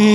میرے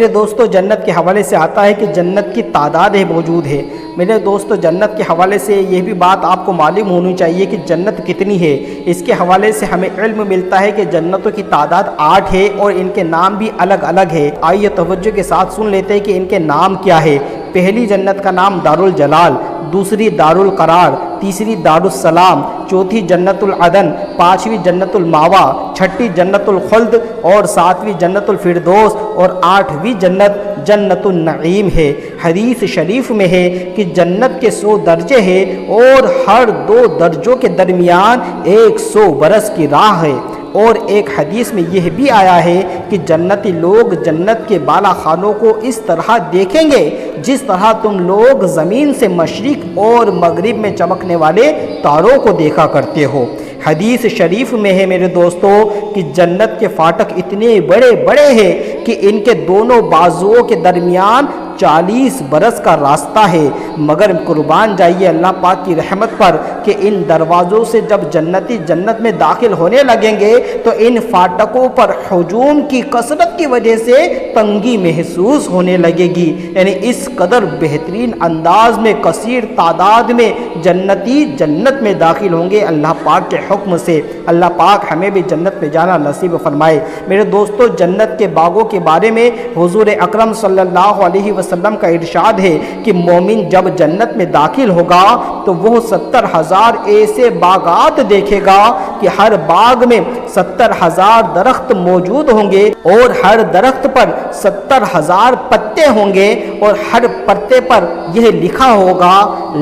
دوستو جنت کے حوالے سے آتا ہے کہ جنت کی تعداد موجود ہے۔ میرے دوستو جنت کے حوالے سے یہ بھی بات آپ کو معلوم ہونی چاہیے کہ جنت کتنی ہے۔ اس کے حوالے سے ہمیں علم ملتا ہے کہ جنتوں کی تعداد 8 ہے اور ان کے نام بھی الگ الگ ہے۔ آئیے توجہ کے ساتھ سن لیتے ہیں کہ ان کے نام کیا ہے۔ پہلی جنت کا نام دارالجلال، دوسری دارالقرار، تیسری دارالسلام، چوتھی جنت العدن، پانچویں جنت الماوا، چھٹی جنت الخلد اور ساتویں جنت الفردوس اور آٹھویں جنت جنت النعیم ہے۔ حدیث شریف میں ہے کہ جنت کے 100 درجے ہیں اور ہر 2 درجوں کے درمیان 100 برس کی راہ ہے۔ اور ایک حدیث میں یہ بھی آیا ہے کہ جنتی لوگ جنت کے بالا خانوں کو اس طرح دیکھیں گے جس طرح تم لوگ زمین سے مشرق اور مغرب میں چمکنے والے تاروں کو دیکھا کرتے ہو۔ حدیث شریف میں ہے میرے دوستو کہ جنت کے فاٹک اتنے بڑے بڑے ہیں کہ ان کے دونوں بازوؤں کے درمیان 40 برس کا راستہ ہے، مگر قربان جائیے اللہ پاک کی رحمت پر کہ ان دروازوں سے جب جنتی جنت میں داخل ہونے لگیں گے تو ان فاٹکوں پر ہجوم کی کثرت کی وجہ سے تنگی محسوس ہونے لگے گی، یعنی اس قدر بہترین انداز میں کثیر تعداد میں جنتی جنت میں داخل ہوں گے اللہ پاک کے حکم سے۔ اللہ پاک ہمیں بھی جنت میں جانا نصیب فرمائے۔ میرے دوستو جنت کے باغوں کے بارے میں حضور اکرم صلی اللہ علیہ وسلم کا ارشاد ہے کہ مومن جب جنت میں داخل ہوگا تو وہ 70,000 ایسے باغات دیکھے گا کہ ہر باغ میں 70,000 درخت موجود ہوں گے اور ہر درخت پر 70,000 پتے ہوں گے اور ہر پتے پر یہ لکھا ہوگا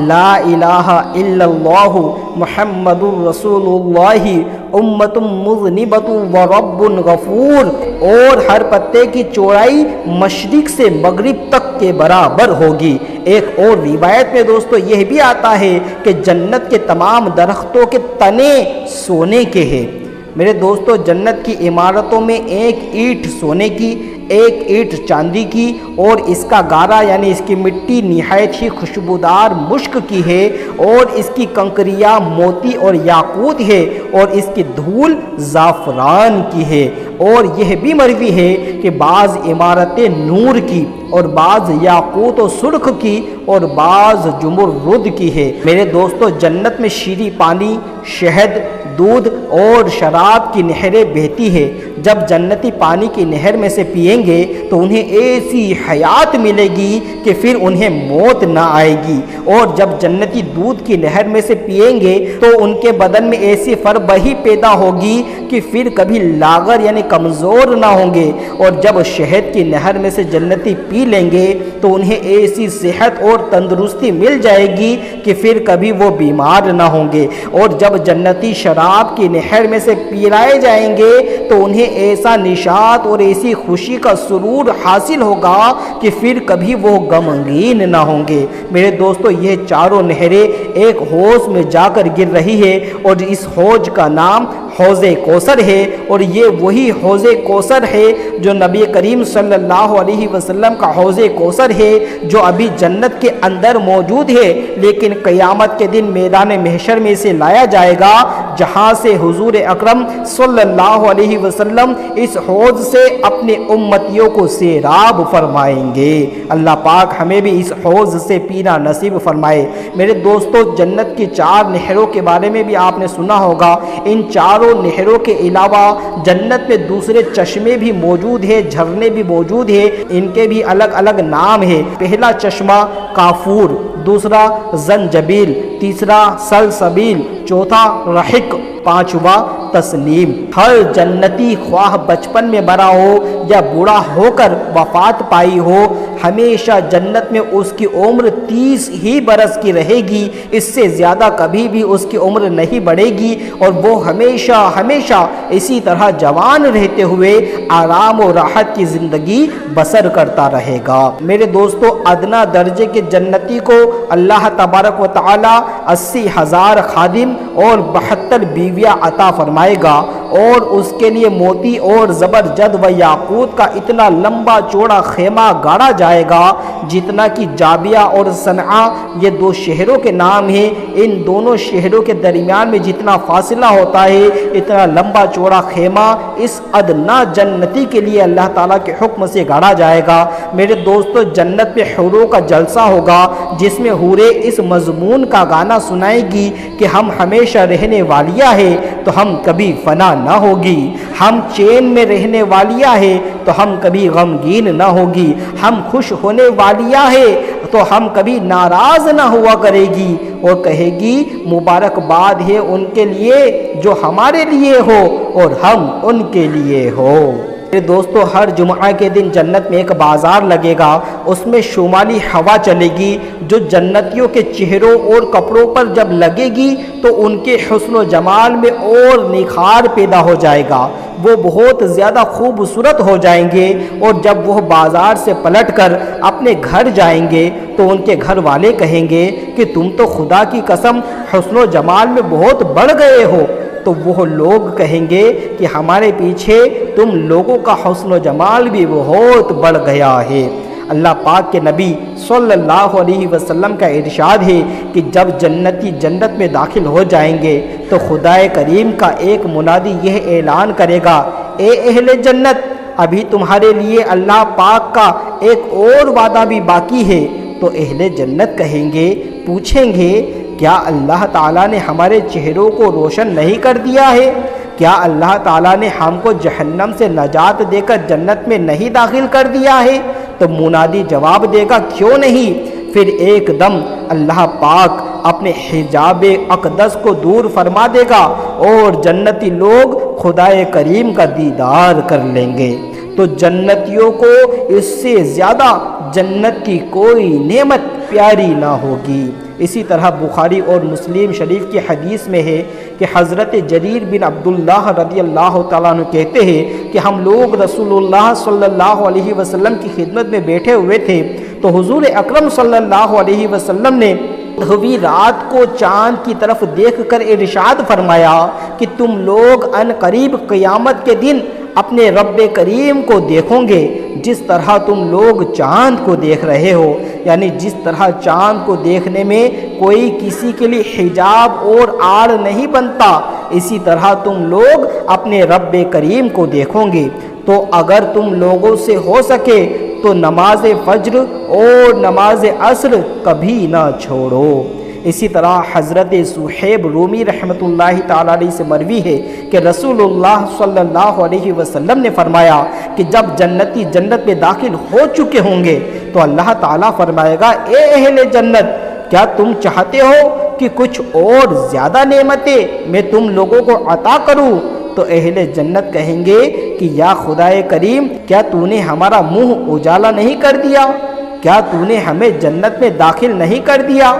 لا الہ الا اللہ محمد رسول اللہ امت مذنبۃ ورب غفور، اور ہر پتے کی چوڑائی مشرق سے مغرب تک کے برابر ہوگی۔ ایک اور روایت میں دوستو یہ بھی آتا ہے کہ جنت کے تمام درختوں کے تنے سونے کے ہیں۔ میرے دوستو جنت کی عمارتوں میں ایک اینٹ سونے کی، ایک اینٹ چاندی کی اور اس کا گارا یعنی اس کی مٹی نہایت ہی خوشبودار مشک کی ہے اور اس کی کنکریاں موتی اور یاقوت ہے اور اس کی دھول زعفران کی ہے۔ اور یہ بھی مروی ہے کہ بعض عمارتیں نور کی اور بعض یاقوت و سرخ کی اور بعض زمرد کی ہے۔ میرے دوستو جنت میں شیریں پانی، شہد، دودھ اور شراب کی نہریں بہتی ہے۔ جب جنتی پانی کی نہر میں سے پئیں گے تو انہیں ایسی حیات ملے گی کہ پھر انہیں موت نہ آئے گی، اور جب جنتی دودھ کی نہر میں سے پئیں گے تو ان کے بدن میں ایسی فربہی پیدا ہوگی کہ پھر کبھی لاغر یعنی کمزور نہ ہوں گے، اور جب شہد کی نہر میں سے جنتی پی لیں گے تو انہیں ایسی صحت اور تندرستی مل جائے گی کہ پھر کبھی وہ بیمار نہ ہوں گے، اور جب جنتی شراب کی نہر میں سے پلائے جائیں گے تو انہیں ایسا نشاط اور ایسی خوشی کا سرور حاصل ہوگا کہ پھر کبھی وہ غمگین نہ ہوں گے۔ میرے دوستو یہ چاروں نہریں ایک حوض میں جا کر گر رہی ہے اور اس حوض کا نام حوض کوثر ہے، اور یہ وہی حوض کوثر ہے جو نبی کریم صلی اللہ علیہ وسلم کا حوض کوثر ہے جو ابھی جنت کے اندر موجود ہے، لیکن قیامت کے دن میدان محشر میں سے لایا جائے گا جہاں سے حضور اکرم صلی اللہ علیہ وسلم اس حوض سے اپنے امتیوں کو سیراب فرمائیں گے۔ اللہ پاک ہمیں بھی اس حوض سے پینا نصیب فرمائے۔ میرے دوستو جنت کی 4 نہروں کے بارے میں بھی آپ نے سنا ہوگا۔ ان چاروں نہروں کے علاوہ جنت میں دوسرے چشمے بھی موجود ہیں، جھرنے بھی موجود ہیں، ان کے بھی الگ الگ نام ہیں۔ پہلا چشمہ کافور، دوسرا زنجبیل، تیسرا سلسبیل، چوتھا رحق، پانچواں تسنیم۔ ہر جنتی خواہ بچپن میں مرا ہو یا بوڑھا ہو کر وفات پائی ہو، ہمیشہ جنت میں اس کی عمر 30 ہی برس کی رہے گی، اس سے زیادہ کبھی بھی اس کی عمر نہیں بڑھے گی، اور وہ ہمیشہ ہمیشہ اسی طرح جوان رہتے ہوئے آرام و راحت کی زندگی بسر کرتا رہے گا۔ میرے دوستو ادنا درجے کے جنتی کو اللہ تبارک و تعالی 80,000 خادم اور 72 بیویاں عطا فرمائے گا، اور اس کے لیے موتی اور زبرجد و یاقوت کا اتنا لمبا چوڑا خیمہ گاڑا جائے گا جتنا کہ جابیہ اور صنعا یہ دو شہروں کے نام ہیں، ان دونوں شہروں کے درمیان میں جتنا فاصلہ ہوتا ہے اتنا لمبا چوڑا خیمہ اس ادنا جنتی کے لیے اللہ تعالیٰ کے حکم سے گاڑا جائے گا۔ میرے دوستو، جنت میں حوروں کا جلسہ ہوگا جس میں حوریں اس مضمون کا گانا سنائیں گی کہ ہم ہمیشہ رہنے والیاں ہیں تو ہم کبھی فنا نہ ہوگی، ہم چین میں رہنے والیاں ہیں تو ہم کبھی غمگین نہ ہوگی، ہم خوش ہونے والیاں ہیں تو ہم کبھی ناراض نہ ہوا کرے گی، اور کہے گی مبارکباد ہے ان کے لیے جو ہمارے لیے ہو اور ہم ان کے لیے ہو۔ میرے دوستو، ہر جمعہ کے دن جنت میں ایک بازار لگے گا، اس میں شمالی ہوا چلے گی جو جنتیوں کے چہروں اور کپڑوں پر جب لگے گی تو ان کے حسن و جمال میں اور نکھار پیدا ہو جائے گا، وہ بہت زیادہ خوبصورت ہو جائیں گے، اور جب وہ بازار سے پلٹ کر اپنے گھر جائیں گے تو ان کے گھر والے کہیں گے کہ تم تو خدا کی قسم حسن و جمال میں بہت بڑھ گئے ہو، تو وہ لوگ کہیں گے کہ ہمارے پیچھے تم لوگوں کا حسن و جمال بھی بہت بڑھ گیا ہے۔ اللہ پاک کے نبی صلی اللہ علیہ وسلم کا ارشاد ہے کہ جب جنتی جنت میں داخل ہو جائیں گے تو خدا کریم کا ایک منادی یہ اعلان کرے گا، اے اہل جنت، ابھی تمہارے لیے اللہ پاک کا ایک اور وعدہ بھی باقی ہے۔ تو اہل جنت کہیں گے، پوچھیں گے، کیا اللہ تعالیٰ نے ہمارے چہروں کو روشن نہیں کر دیا ہے؟ کیا اللہ تعالیٰ نے ہم کو جہنم سے نجات دے کر جنت میں نہیں داخل کر دیا ہے؟ تو منادی جواب دے گا، کیوں نہیں؟ پھر ایک دم اللہ پاک اپنے حجاب اقدس کو دور فرما دے گا اور جنتی لوگ خدا کریم کا دیدار کر لیں گے۔ تو جنتیوں کو اس سے زیادہ جنت کی کوئی نعمت پیاری نہ ہوگی۔ اسی طرح بخاری اور مسلم شریف کی حدیث میں ہے کہ حضرت جریر بن عبداللہ رضی اللہ تعالیٰ عنہ کہتے ہیں کہ ہم لوگ رسول اللہ صلی اللہ علیہ وسلم کی خدمت میں بیٹھے ہوئے تھے تو حضور اکرم صلی اللہ علیہ وسلم نے ہوئی رات کو چاند کی طرف دیکھ کر ارشاد فرمایا کہ تم لوگ ان قریب قیامت کے دن اپنے رب کریم کو دیکھو گے جس طرح تم لوگ چاند کو دیکھ رہے ہو، یعنی جس طرح چاند کو دیکھنے میں کوئی کسی کے لیے حجاب اور آڑ نہیں بنتا، اسی طرح تم لوگ اپنے رب کریم کو دیکھو گے۔ تو اگر تم لوگوں سے ہو سکے تو نماز فجر اور نماز عصر کبھی نہ چھوڑو۔ اسی طرح حضرت صہیب رومی رحمۃ اللہ تعالیٰ علیہ سے مروی ہے کہ رسول اللہ صلی اللہ علیہ وسلم نے فرمایا کہ جب جنتی جنت میں داخل ہو چکے ہوں گے تو اللہ تعالیٰ فرمائے گا، اے اہل جنت، کیا تم چاہتے ہو کہ کچھ اور زیادہ نعمتیں میں تم لوگوں کو عطا کروں؟ تو اہل جنت کہیں گے کہ یا خدا کریم، کیا تو نے ہمارا منہ اجالا نہیں کر دیا؟ کیا تو نے ہمیں جنت میں داخل نہیں کر دیا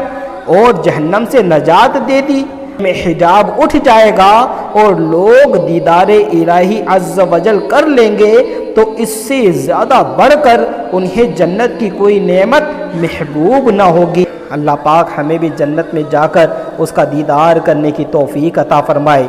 اور جہنم سے نجات دے دی؟ میں حجاب اٹھ جائے گا اور لوگ دیدار الہی عز و جل کر لیں گے، تو اس سے زیادہ بڑھ کر انہیں جنت کی کوئی نعمت محبوب نہ ہوگی۔ اللہ پاک ہمیں بھی جنت میں جا کر اس کا دیدار کرنے کی توفیق عطا فرمائے۔